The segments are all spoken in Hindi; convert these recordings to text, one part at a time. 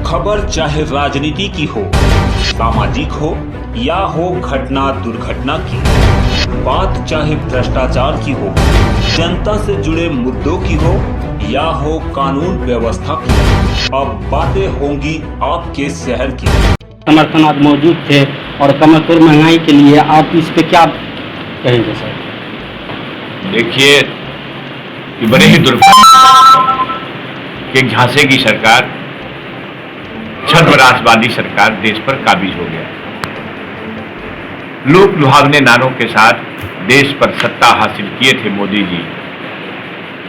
खबर चाहे राजनीति की हो, सामाजिक हो या हो घटना दुर्घटना की, बात चाहे भ्रष्टाचार की हो, जनता से जुड़े मुद्दों की हो या हो कानून व्यवस्था की, अब बातें होंगी आपके शहर की। समर्थन आज मौजूद थे और कमतर महंगाई के लिए आप इस पे क्या कहेंगे सर? देखिए, ये बड़े ही दुर्भाग्य कि झांसे की सरकार, छद्मराजवादी सरकार देश पर काबिज हो गया। लोक लुभावने नारों के साथ देश पर सत्ता हासिल किए थे मोदी जी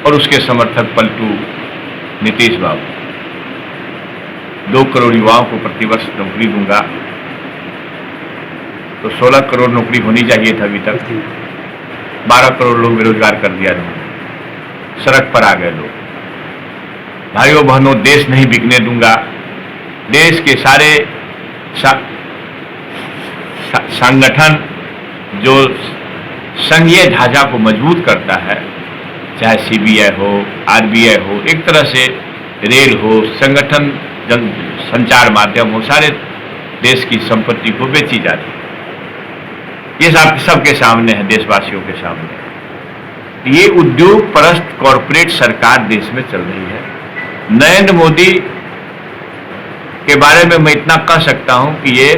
और उसके समर्थक पलटू नीतीश बाबू। 2 करोड़ युवाओं को प्रतिवर्ष नौकरी दूंगा, तो 16 करोड़ नौकरी होनी चाहिए था अभी तक। 12 करोड़ लोग बेरोजगार कर दिया उन्होंने, सड़क पर आ गए लोग। भाइयों बहनों, देश नहीं बिकने दूंगा। देश के सारे संगठन जो संघीय ढांचा को मजबूत करता है, चाहे सीबीआई हो, आरबीआई हो, एक तरह से रेल हो, संगठन संचार माध्यम हो, सारे देश की संपत्ति को बेची जाती है। ये सबके सामने है, देशवासियों के सामने। ये उद्योग परस्त कॉरपोरेट सरकार देश में चल रही है। नरेंद्र मोदी के बारे में मैं इतना कह सकता हूं कि ये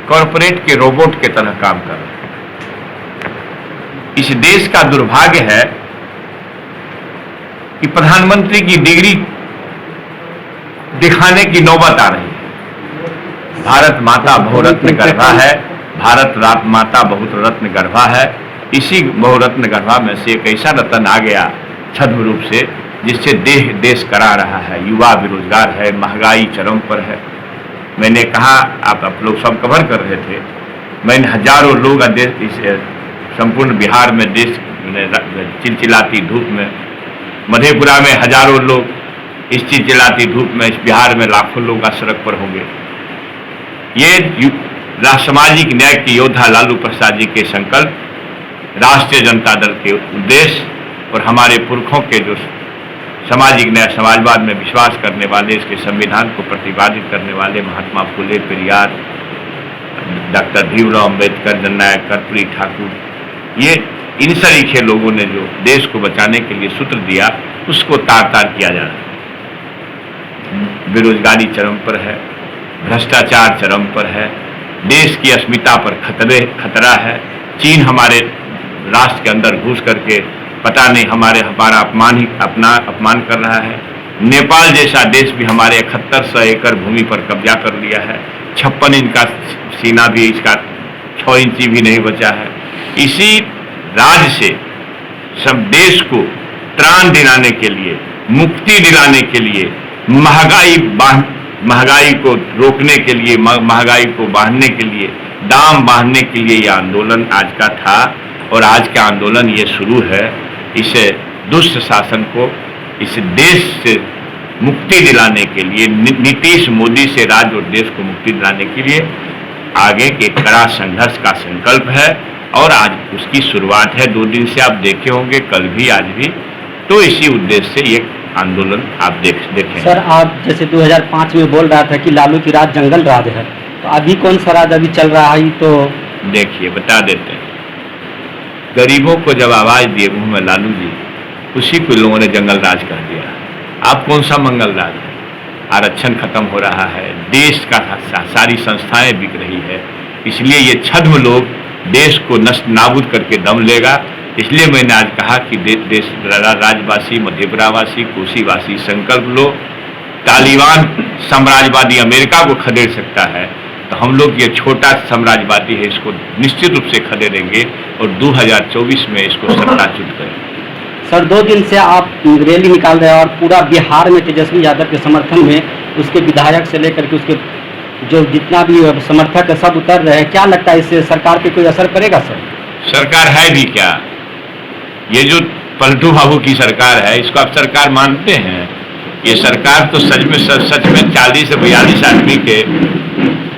कॉरपोरेट के रोबोट के तरह काम कर रहे हैं। इस देश का दुर्भाग्य है कि प्रधानमंत्री की डिग्री दिखाने की नौबत आ रही है। भारत माता बहुरत्न गर्भा है, भारत माता बहुत रत्न गर्भा है। इसी बहुरत्न गर्भा में से एक ऐसा रत्न आ गया छद्म रूप से, जिससे देश करा रहा है। युवा बेरोजगार है, महंगाई चरम पर है। मैंने कहा, आप लोग सब कवर कर रहे थे, मैंने हजारों लोग इस संपूर्ण बिहार में देश चिलचिलाती धूप में, मधेपुरा में हजारों लोग इस चिलचिलाती धूप में, इस बिहार में लाखों लोग आज सड़क पर होंगे। ये सामाजिक न्याय के योद्धा लालू प्रसाद जी के संकल्प, राष्ट्रीय जनता दल के उद्देश्य और हमारे पुरखों के जो सामाजिक न्याय समाजवाद में विश्वास करने वाले, इसके संविधान को प्रतिपादित करने वाले महात्मा फुले, पेरियार, डॉक्टर भीमराव अम्बेडकर, जननायक कर्पूरी ठाकुर, ये इन सरीखे लोगों ने जो देश को बचाने के लिए सूत्र दिया, उसको तार तार किया जा रहा है। बेरोजगारी चरम पर है, भ्रष्टाचार चरम पर है, देश की अस्मिता पर खतरा है। चीन हमारे राष्ट्र के अंदर घुस करके पता नहीं हमारा अपमान कर रहा है। नेपाल जैसा देश भी हमारे 7100 एकड़ भूमि पर कब्जा कर लिया है। 56 इंच का सीना भी, इसका 6 इंची भी नहीं बचा है। इसी राज से सब देश को त्राण दिलाने के लिए, मुक्ति दिलाने के लिए, महंगाई को रोकने के लिए, महंगाई को बांधने के लिए, दाम बांधने के लिए यह आंदोलन आज का था। और आज का आंदोलन ये शुरू है। इसे दुष्ट शासन को, इस देश से मुक्ति दिलाने के लिए, नीतीश मोदी से राज्य और देश को मुक्ति दिलाने के लिए आगे के कड़ा संघर्ष का संकल्प है। और आज उसकी शुरुआत है। 2 दिन से आप देखे होंगे, कल भी आज भी, तो इसी उद्देश्य से ये आंदोलन आप देखें। सर, आप जैसे 2005 में बोल रहा था कि लालू की राज जंगल राज है, तो अभी कौन सा राज अभी चल रहा है? तो देखिए, बता देते हैं। गरीबों को जब आवाज दिए मुंह में लालू जी, उसी को लोगों ने जंगल राज कर दिया। आप कौन सा मंगल राज है? आरक्षण खत्म हो रहा है, देश का सारी संस्थाएं बिक रही है। इसलिए ये छद्म लोग देश को नष्ट नाबूद करके दम लेगा। इसलिए मैंने आज कहा कि देश राज्यवासी, मध्यपुरावासी, कोसीवासी संकल्प लो। तालिबान साम्राज्यवादी अमेरिका को खदेड़ सकता है, तो हम लोग ये छोटा साम्राज्यवादी है, इसको निश्चित रूप से खदेड़ेंगे और 2024 में इसको सत्ताच्युत करेंगे। सर, 2 दिन से आप रैली निकाल रहे हैं और पूरा बिहार में तेजस्वी यादव के समर्थन में उसके विधायक से लेकर के उसके जो जितना भी समर्थक है सब उतर रहे हैं। क्या लगता है, इससे सरकार पे कोई असर पड़ेगा? सर, सरकार है भी क्या? ये जो पलटू बाबू की सरकार है, इसको आप सरकार मानते हैं? ये सरकार तो सच में 40 से 42 आदमी के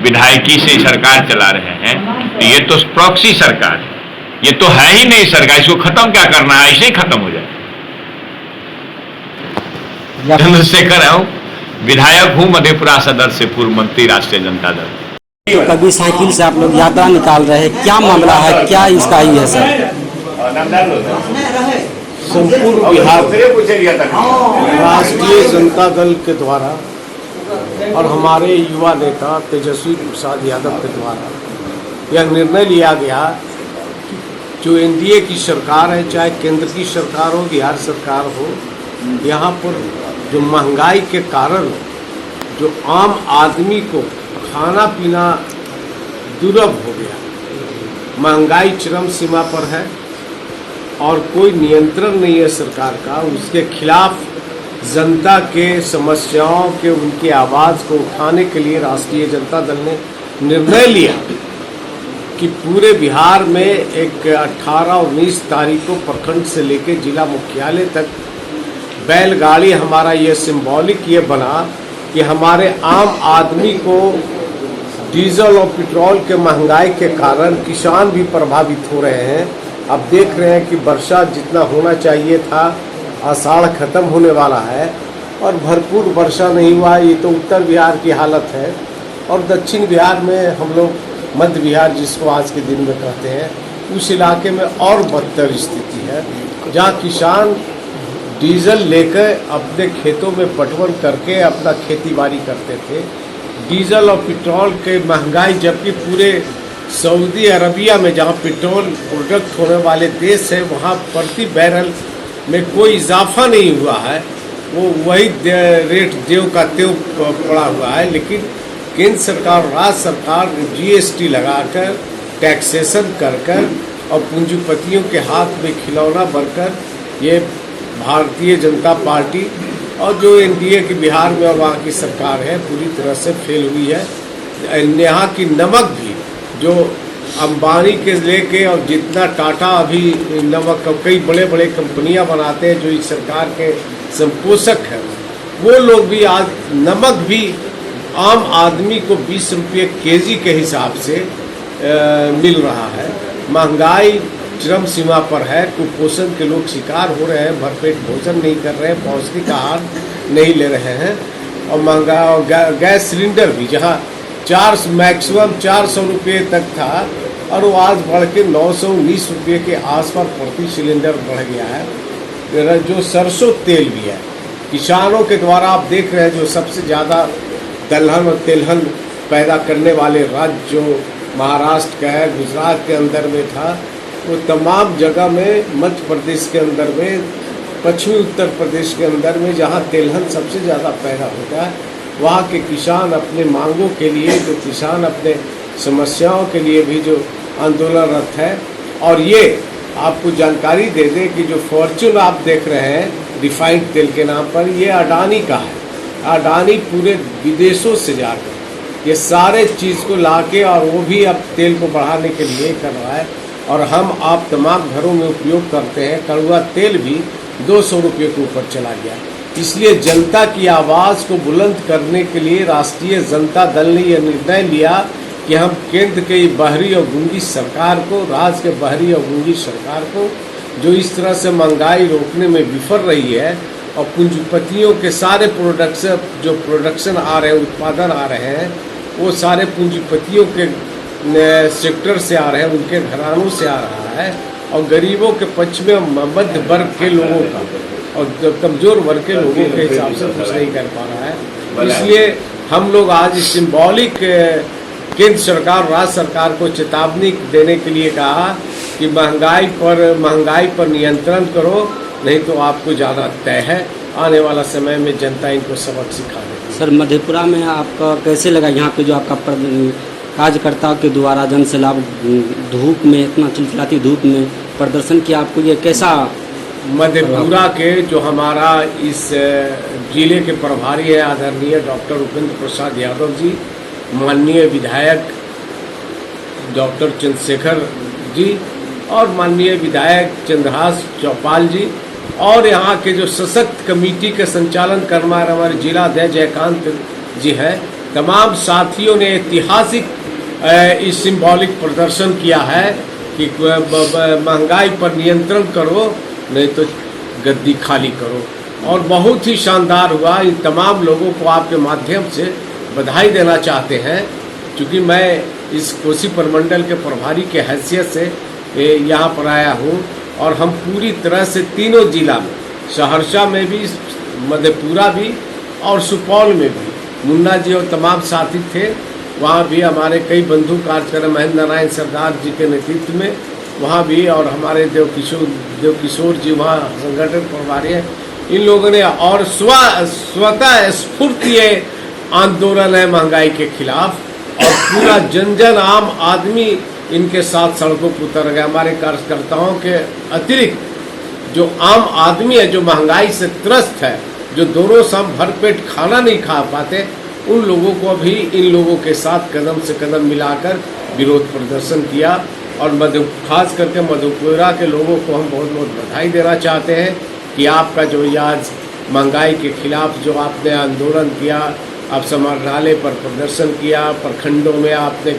विधायकी से सरकार चला रहे हैं। ये तो प्रॉक्सी सरकार है, ये तो है ही नहीं सरकार। इसको खत्म क्या करना है? ऐसे ही खत्म हो जाए। चंद्रशेखर विधायक हूं मधेपुरा सदर से, पूर्व मंत्री राष्ट्रीय जनता दल। कभी साइकिल से आप लोग यात्रा निकाल रहे हैं, क्या मामला है, क्या इसका ही है सर? संपूर्ण बिहार राष्ट्रीय जनता दल के द्वारा और हमारे युवा नेता तेजस्वी प्रसाद यादव के द्वारा यह निर्णय लिया गया कि जो एनडीए की सरकार है, चाहे केंद्र की सरकार हो, बिहार सरकार हो, यहाँ पर जो महंगाई के कारण जो आम आदमी को खाना पीना दुर्लभ हो गया, महंगाई चरम सीमा पर है और कोई नियंत्रण नहीं है सरकार का, उसके खिलाफ जनता के समस्याओं के उनकी आवाज़ को उठाने के लिए राष्ट्रीय जनता दल ने निर्णय लिया कि पूरे बिहार में एक 18 और 19 तारीख को प्रखंड से लेकर जिला मुख्यालय तक बैलगाड़ी हमारा ये सिंबॉलिक ये बना कि हमारे आम आदमी को डीजल और पेट्रोल के महंगाई के कारण किसान भी प्रभावित हो रहे हैं। अब देख रहे हैं कि वर्षा जितना होना चाहिए था, आषाढ़ खत्म होने वाला है और भरपूर वर्षा नहीं हुआ। ये तो उत्तर बिहार की हालत है और दक्षिण बिहार में हम लोग मध्य बिहार जिसको आज के दिन में कहते हैं, उस इलाके में और बदतर स्थिति है, जहाँ किसान डीजल लेकर अपने खेतों में पटवन करके अपना खेती बाड़ी करते थे। डीजल और पेट्रोल के महंगाई, जबकि पूरे सऊदी अरबिया में जहाँ पेट्रोल प्रोडक्ट होने वाले देश है, वहाँ प्रति बैरल में कोई इजाफा नहीं हुआ है, वो वही रेट देव का तेव पड़ा हुआ है। लेकिन केंद्र सरकार, राज्य सरकार जीएसटी लगाकर, टैक्सेशन कर और पूंजीपतियों के हाथ में खिलौना बनकर ये भारतीय जनता पार्टी और जो एनडीए की बिहार में और वहाँ की सरकार है पूरी तरह से फेल हुई है। यहाँ की नमक भी जो अंबानी के लेके और जितना टाटा अभी नमक कई बड़े बड़े कंपनियां बनाते हैं जो इस सरकार के संपोषक हैं, वो लोग भी आज नमक भी आम आदमी को 20 रुपये केजी के हिसाब से मिल रहा है। महंगाई चरम सीमा पर है, कुपोषण के लोग शिकार हो रहे हैं, भरपेट भोजन नहीं कर रहे हैं, पौष्टिक आहार नहीं ले रहे हैं और महंगा और गैस सिलेंडर भी जहाँ मैक्सिमम 400 रुपये तक था और वो आज बढ़ के 919 रुपये के आसपास प्रति सिलेंडर बढ़ गया है। जो सरसों तेल भी है, किसानों के द्वारा आप देख रहे हैं जो सबसे ज़्यादा दलहन और तेलहन पैदा करने वाले राज्य जो महाराष्ट्र का है, गुजरात के अंदर में था, वो तमाम जगह में, मध्य प्रदेश के अंदर में, पश्चिमी उत्तर प्रदेश के अंदर में जहाँ तेलहन सबसे ज़्यादा पैदा होता है, वहाँ के किसान अपने मांगों के लिए, जो किसान अपने समस्याओं के लिए भी जो आंदोलनरत है। और ये आपको जानकारी दे दें कि जो फॉर्च्यून आप देख रहे हैं रिफाइंड तेल के नाम पर, ये अडानी का है। अडानी पूरे विदेशों से जाकर ये सारे चीज़ को लाके और वो भी अब तेल को बढ़ाने के लिए कर रहा है और हम आप तमाम घरों में उपयोग करते हैं। कड़वा तेल भी 200 रुपये के ऊपर चला गया। इसलिए जनता की आवाज़ को बुलंद करने के लिए राष्ट्रीय जनता दल ने यह निर्णय लिया कि हम केंद्र के बहरी और गूंगी सरकार को, राज्य के बहरी और गूंगी सरकार को, जो इस तरह से महंगाई रोकने में विफल रही है और पूंजीपतियों के सारे प्रोडक्शन आ रहे हैं, उत्पादन आ रहे हैं, वो सारे पूंजीपतियों के सेक्टर से आ रहे हैं, उनके घरानों से आ रहा है और गरीबों के पक्ष में मध्य वर्ग के लोगों का और कमज़ोर वर्ग के लोगों के हिसाब से कुछ नहीं कर पा रहा है। इसलिए हम लोग आज सिंबॉलिक केंद्र सरकार, राज्य सरकार को चेतावनी देने के लिए कहा कि महंगाई पर नियंत्रण करो, नहीं तो आपको ज़्यादा तय है। आने वाला समय में जनता इनको सबक सिखा देगी। सर, मधेपुरा में आपका कैसे लगा यहाँ पे जो आपका कार्यकर्ताओं के द्वारा जन सैलाब धूप में, इतना चिलचिलाती धूप में प्रदर्शन किया, आपको ये कैसा? मधेपुरा के जो हमारा इस जिले के प्रभारी है आदरणीय डॉक्टर उपेंद्र प्रसाद यादव जी, माननीय विधायक डॉक्टर चंद्रशेखर जी और माननीय विधायक चंद्रहास चौपाल जी और यहाँ के जो सशक्त कमेटी के संचालन करने वाले हमारे जिला अध्यक्ष जयकांत जी हैं, तमाम साथियों ने ऐतिहासिक इस सिंबॉलिक प्रदर्शन किया है कि महंगाई पर नियंत्रण करो, नहीं तो गद्दी खाली करो। और बहुत ही शानदार हुआ। इन तमाम लोगों को आपके माध्यम से बधाई देना चाहते हैं, क्योंकि मैं इस कोसी प्रमंडल के प्रभारी के हैसियत से यहाँ पर आया हूँ और हम पूरी तरह से तीनों जिला में, सहरसा में भी, मधेपुरा भी और सुपौल में भी, मुन्ना जी और तमाम साथी थे, वहाँ भी हमारे कई बंधु कार्यक्रम महेंद्र नारायण सरदार जी के नेतृत्व में वहाँ भी, और हमारे देवकिशोर जी वहाँ संगठन प्रभारी हैं। इन लोगों ने और स्वतः स्फूर्त ये आंदोलन है महंगाई के खिलाफ, और पूरा जन जन आम आदमी इनके साथ सड़कों पर उतर गया। हमारे कार्यकर्ताओं के अतिरिक्त जो आम आदमी है, जो महंगाई से त्रस्त है, जो दोनों शाम भरपेट खाना नहीं खा पाते, उन लोगों को भी इन लोगों के साथ कदम से कदम मिलाकर विरोध प्रदर्शन किया। और खास करके मधेपुरा के लोगों को हम बहुत बहुत बधाई देना चाहते हैं कि आपका जो आज महंगाई के खिलाफ जो आपने आंदोलन किया, आप समाहरणालय पर प्रदर्शन किया, प्रखंडों में आपने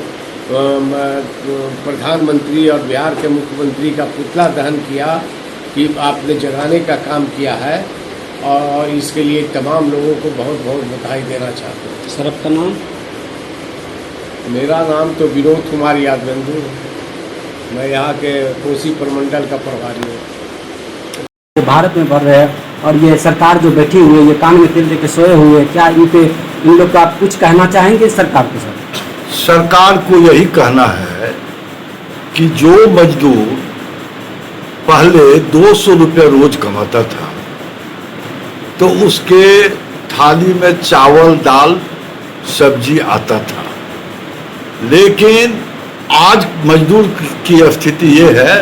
प्रधानमंत्री और बिहार के मुख्यमंत्री का पुतला दहन किया, कि आपने जगाने का काम किया है, और इसके लिए तमाम लोगों को बहुत बहुत बधाई देना चाहते हैं। सर आपका नाम? मेरा नाम तो विनोद कुमार यादवेंदु, मैं यहाँ के कोसी प्रमंडल का प्रभारी हूँ। भारत में बढ़ रहे हैं और ये सरकार जो बैठी हुई है, ये कान में तेल देके सोए हुए, क्या इन लोग को आप कुछ कहना चाहेंगे सरकार को? सर, सरकार को यही कहना है कि जो मजदूर पहले 200 रुपये रोज कमाता था, तो उसके थाली में चावल दाल सब्जी आता था, लेकिन आज मजदूर की स्थिति ये है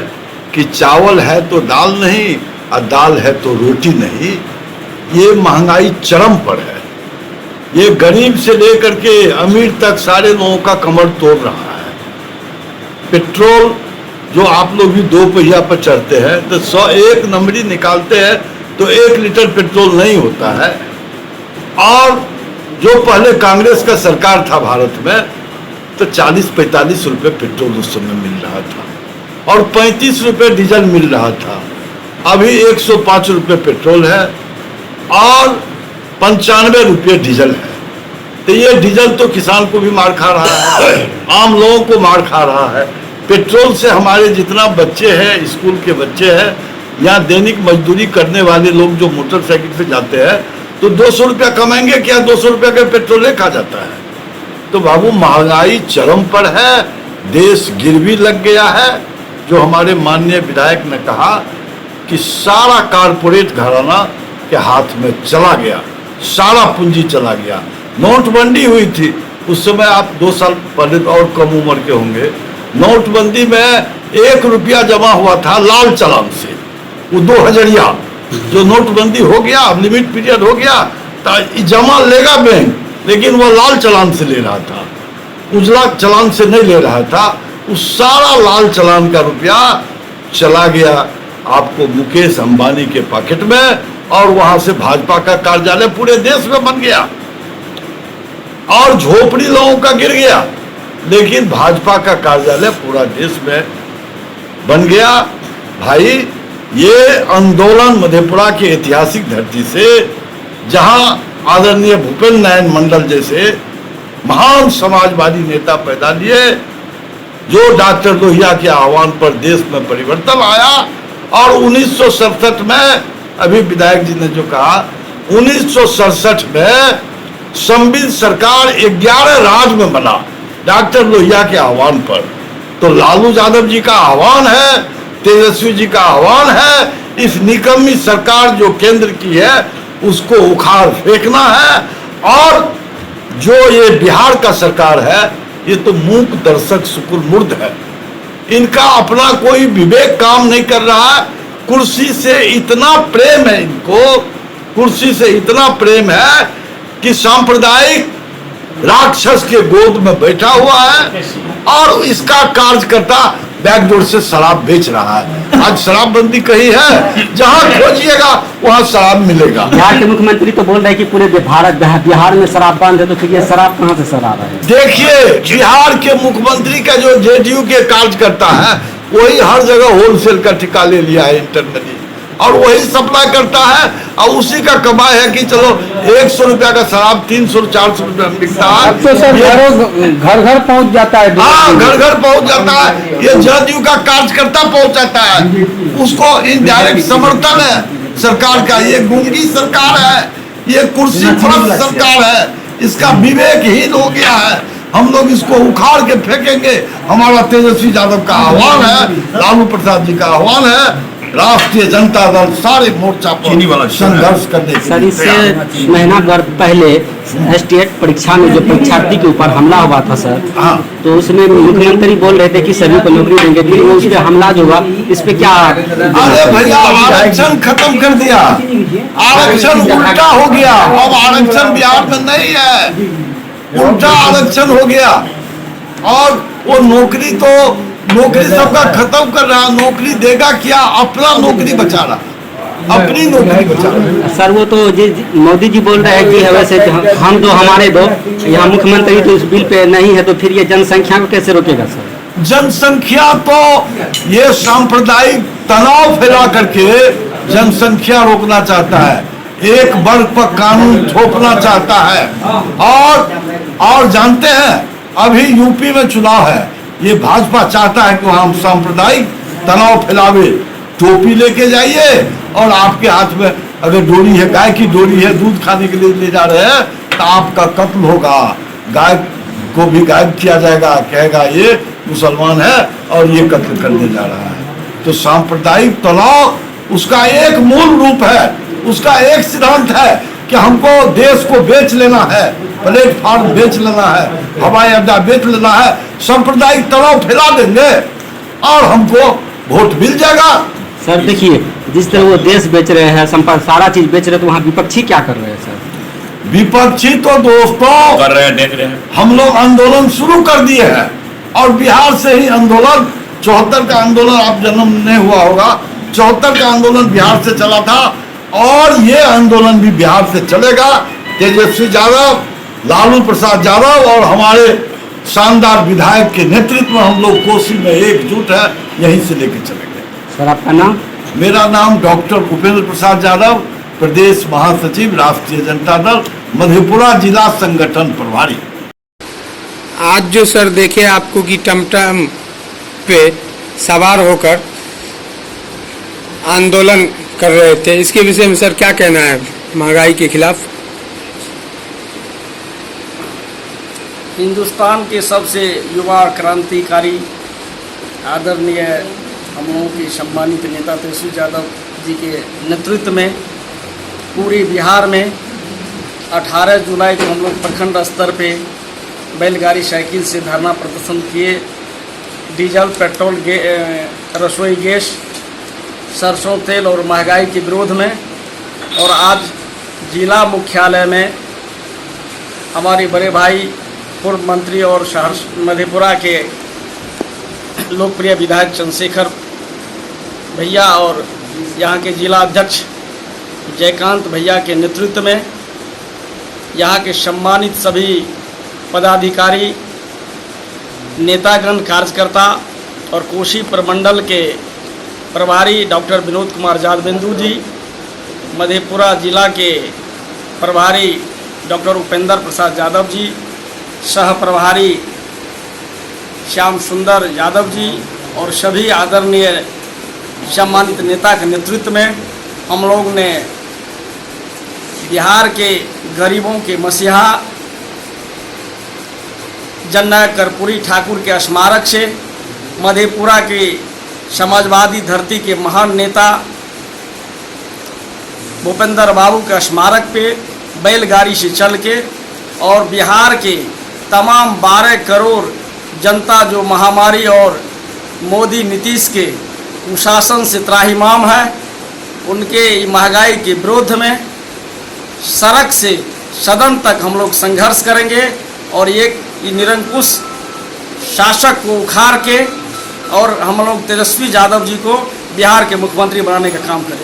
कि चावल है तो दाल नहीं, और दाल है तो रोटी नहीं। ये महंगाई चरम पर है। ये गरीब से लेकर के अमीर तक सारे लोगों का कमर तोड़ रहा है। पेट्रोल जो आप लोग भी 2 पहिया पर चढ़ते हैं तो 101 नंबरी निकालते हैं तो 1 लीटर पेट्रोल नहीं होता है। और जो पहले कांग्रेस का सरकार था भारत में, तो 40-45 रुपये पेट्रोल उस समय मिल रहा था और 35 रुपये डीजल मिल रहा था। अभी 105 रुपये पेट्रोल है और 95 रुपये डीजल है। तो ये डीजल तो किसान को भी मार खा रहा है, आम लोगों को मार खा रहा है। पेट्रोल से हमारे जितना बच्चे हैं, स्कूल के बच्चे हैं, या दैनिक मजदूरी करने वाले लोग जो मोटरसाइकिल से जाते हैं, तो 200 रुपया कमाएंगे क्या? 200 रुपया का पेट्रोल खा जाता है। तो बाबू महंगाई चरम पर है, देश गिरवी लग गया है। जो हमारे माननीय विधायक ने कहा कि सारा कारपोरेट घराना के हाथ में चला गया, सारा पूंजी चला गया। नोटबंदी हुई थी उस समय, आप 2 साल पहले और कम उम्र के होंगे। नोटबंदी में 1 रुपया जमा हुआ था लाल चालान से, वो 2000 जो नोटबंदी हो गया, अब लिमिट पीरियड हो गया, तो जमा लेगा बैंक, लेकिन वो लाल चालान से ले रहा था, उजला चालान से नहीं ले रहा था। उस सारा लाल चालान का रुपया चला गया आपको मुकेश अंबानी के पॉकेट में, और वहां से भाजपा का कार्यालय पूरे देश में बन गया और झोपड़ी लोगों का गिर गया, लेकिन भाजपा का कार्यालय पूरा देश में बन गया। भाई, ये आंदोलन मधेपुरा की ऐतिहासिक धरती से, जहां आदरणीय भूपेंद्र नारायण मंडल जैसे महान समाजवादी नेता पैदा लिए, जो डॉक्टर लोहिया के आह्वान पर देश में परिवर्तन आया। और 1967 में, अभी विधायक जी ने जो कहा, 1967 में संविधान सरकार 11 राज्य में बना डॉक्टर लोहिया के आह्वान पर। तो लालू यादव जी का आह्वान है, तेजस्वी जी का आह्वान है, इस निकम्मी सरकार जो केंद्र की है उसको उखाड़ फेंकना है। और जो ये बिहार का सरकार है, ये तो मूक दर्शक शुक्र मुर्द है, इनका अपना कोई विवेक काम नहीं कर रहा है। कुर्सी से इतना प्रेम है इनको, कुर्सी से इतना प्रेम है कि सांप्रदायिक राक्षस के गोद में बैठा हुआ है, और इसका कार्यकर्ता बैकडोर से शराब बेच रहा है। आज शराबबंदी कही है, जहां खोजिएगा वहां शराब मिलेगा। बिहार के मुख्यमंत्री तो बोल रहे हैं कि पूरे बिहार में शराब बंद है, तो फिर ये शराब कहां से सर आ रहा है? देखिए, बिहार के मुख्यमंत्री का जो जेडीयू के कार्यकर्ता है, वही हर जगह होलसेल का ठिका ले लिया है इंटरनली। और वही सप्लाई करता है और उसी का कमाई है कि चलो 100 रुपया का शराब 300-400 रुपया में बिकता है। अब तो सर घर घर पहुंच जाता है। हाँ, घर घर पहुंच जाता है। ये जदयू का कार्यकर्ता पहुंचाता है, उसको इनडायरेक्ट समर्थन है सरकार का। ये गुंगी सरकार है, ये कुर्सी फरोश सरकार है, इसका विवेकहीन हो गया है। हम लोग इसको उखाड़ के फेंकेंगे। हमारा तेजस्वी यादव का आह्वान है, लालू प्रसाद जी का आह्वान है, राष्ट्रीय जनता दल सारे मोर्चा पर संघर्ष करने के सर, लिए इससे तैयार है। महीना भर पहले स्टेट परीक्षा में जो परीक्षार्थी के ऊपर हमला हुआ था सर, हाँ। तो उसमें मुख्यमंत्री बोल रहे थे कि सभी को नौकरी देंगे, फिर वो उस पर हमला जो हुआ इस पे क्या? अरे भैया, आरक्षण खत्म कर दिया, आरक्षण उल्टा हो गया। अब आरक्षण बिहार में नहीं है, उल्टा आरक्षण हो गया। और वो नौकरी सबका खत्म कर रहा, नौकरी देगा क्या? अपना नौकरी बचा रहा, अपनी नौकरी बचा रहा। सर, वो तो मोदी जी बोल रहे हैं कि वैसे हम दो हमारे दो, यहाँ मुख्यमंत्री तो इस बिल पे नहीं है, तो फिर ये जनसंख्या को कैसे रोकेगा सर? जनसंख्या तो ये सांप्रदायिक तनाव फैला करके जनसंख्या रोकना चाहता है, एक वर्ग पर कानून थोपना चाहता है। और जानते हैं, अभी यूपी में चुनाव है, ये भाजपा चाहता है कि वहां सांप्रदायिक तनाव फैलावे। टोपी लेके जाइए और आपके हाथ में अगर डोरी है, गाय की डोरी है, दूध खाने के लिए ले जा रहे हैं, तो आपका कत्ल होगा, गाय को भी गायब किया जाएगा, कहेगा ये मुसलमान है और ये कत्ल करने जा रहा है। तो सांप्रदायिक तनाव उसका एक मूल रूप है, उसका एक सिद्धांत है कि हमको देश को बेच लेना है, प्लेटफॉर्म बेच लेना है, हवाई अड्डा बेच लेना है, सांप्रदायिक तनाव फैला देंगे और हमको वोट मिल जाएगा। सर देखिए, जिस तरह वो देश बेच रहे हैं, सारा चीज बेच रहे हैं, तो वहाँ विपक्षी क्या कर रहे हैं सर? विपक्षी तो दोस्तों कर रहे हैं, देख रहे हैं। हम लोग आंदोलन शुरू कर दिए हैं और बिहार से ही आंदोलन 74 का आंदोलन, आप जन्म नहीं हुआ होगा, 74 का आंदोलन बिहार से चला था और ये आंदोलन भी बिहार से चलेगा। तेजस्वी यादव, लालू प्रसाद यादव और हमारे शानदार विधायक के नेतृत्व में हम लोग कोसी में एकजुट है, यहीं से लेकर चलेंगे। सर, आपका नाम? मेरा नाम डॉक्टर उपेंद्र प्रसाद यादव, प्रदेश महासचिव, राष्ट्रीय जनता दल, मधेपुरा जिला संगठन प्रभारी। आज जो सर देखे आपको कि टमटम पे सवार होकर आंदोलन कर रहे थे, इसके विषय में सर क्या कहना है महंगाई के खिलाफ? हिंदुस्तान के सबसे युवा क्रांतिकारी आदरणीय हम लोगों के सम्मानित नेता तेजस्वी यादव जी के नेतृत्व में पूरे बिहार में 18 जुलाई को हम लोग प्रखंड स्तर पे बैलगाड़ी साइकिल से धरना प्रदर्शन किए। डीजल, पेट्रोल, रसोई गैस, सरसों तेल और महंगाई के विरोध में। और आज जिला मुख्यालय में हमारे बड़े भाई पूर्व मंत्री और शहर मधेपुरा के लोकप्रिय विधायक चंद्रशेखर भैया और यहाँ के जिला अध्यक्ष जयकांत भैया के नेतृत्व में यहाँ के सम्मानित सभी पदाधिकारी, नेतागण, कार्यकर्ता और कोसी प्रमंडल के प्रभारी डॉक्टर विनोद कुमार यादवेंदु जी, मधेपुरा जिला के प्रभारी डॉक्टर उपेंद्र प्रसाद यादव जी, सह प्रभारी श्याम सुंदर यादव जी और सभी आदरणीय सम्मानित नेता के नेतृत्व में हम लोग ने बिहार के गरीबों के मसीहा जननायक कर्पूरी ठाकुर के स्मारक से मधेपुरा के समाजवादी धरती के महान नेता भूपेंद्र बाबू के स्मारक पे बैलगाड़ी से चल के और बिहार के तमाम 12 करोड़ जनता जो महामारी और मोदी नीतीश के कुशासन से त्राहिमाम है, उनके महंगाई के विरोध में सड़क से सदन तक हम लोग संघर्ष करेंगे और एक निरंकुश शासक को उखाड़ के और हम लोग तेजस्वी यादव जी को बिहार के मुख्यमंत्री बनाने का काम करेंगे।